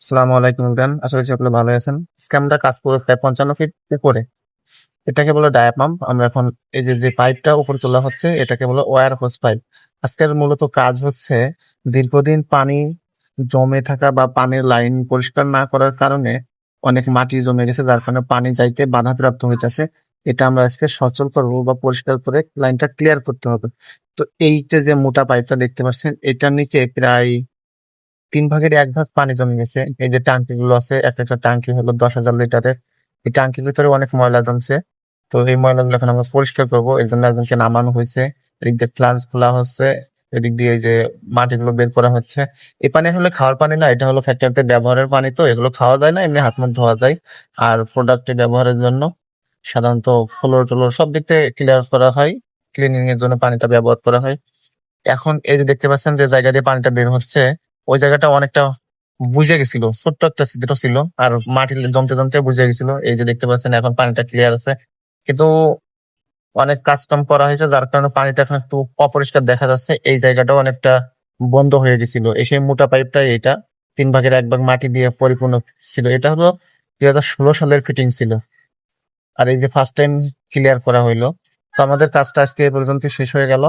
আসসালামু আলাইকুম ইমরান, আশা করছি আপনি ভালো আছেন। আজকে আমরা কাজ করবো প্রায় 55 ফিট উপরে। এটাকে বলে ডায়া পাম্প। আমরা এখন এই যে যে পাইপটা উপরে তোলা হচ্ছে এটাকে বলে ওয়্যার হোস পাইপ। আজকের মূলত কাজ হচ্ছে দীর্ঘদিন পানি জমে থাকা বা পানির লাইন পরিষ্কার না করার কারণে অনেক মাটি জমে গেছে, যার কারণে পানি যাইতে বাধাপ্রাপ্ত হইতেছে। এটা আমরা আজকে সচল করবো বা পরিষ্কার করে লাইনটা ক্লিয়ার করতে হবে। তো এইটা যে মোটা পাইপটা দেখতে পাচ্ছেন, এটার নিচে প্রায় 3 ভাগের 1 ভাগ পানি জমে গেছে। এই যে টাঙ্কি গুলো আছে, এক একটা টাঙ্কি হলো 10,000 লিটারের। এই টাঙ্কির ভিতরে অনেক ময়লা জমছে। তো এই ময়লাগুলো এখন আমরা পরিষ্কার করবো, এর জন্য একজনকে নামানো হয়েছে। এদিক দিয়ে ফ্লাঞ্জ খোলা হচ্ছে, এদিক দিয়ে এই যে মাটিগুলো বের করা হচ্ছে। এই পানি আসলে খাওয়ার পানি না, এটা হলো ফ্যাক্টরিতে ব্যবহারের পানি। তো এগুলো খাওয়া যায় না, এমনি হাত মুখ ধোয়া যায়। আর প্রোডাক্টে ব্যবহারের জন্য সাধারণত ফ্লোর টোলোর সব দিক থেকে ক্লিয়ার করা হয়, ক্লিনিং এর জন্য পানিটা ব্যবহার করা হয়। এখন এই যে দেখতে পাচ্ছেন যে জায়গা দিয়ে পানিটা বের হচ্ছে, ওই জায়গাটা অনেকটা বুঝে গেছিল, ছোট্ট একটা ছিদ্র ছিল, আর মাটি জমতে জমতে বুঝে গেছিল। এই যে দেখতে পাচ্ছেন এখন পানিটা ক্লিয়ার আছে, কিন্তু অনেক কাজ কাম করা হয়েছে যার কারণে পানিটা এখন একটু অপরিষ্কার দেখা যাচ্ছে। এই জায়গাটাও অনেকটা বন্ধ হয়ে গেছিল। এই সেই মোটা পাইপটা, এটা 3 ভাগের 1 ভাগ মাটি দিয়ে পরিপূর্ণ ছিল। এটা হলো 2016 সালের ফিটিং ছিল। আর এই যে ফার্স্ট টাইম ক্লিয়ার করা হইলো। তো আমাদের কাজটা আজকে এ পর্যন্ত শেষ হয়ে গেল।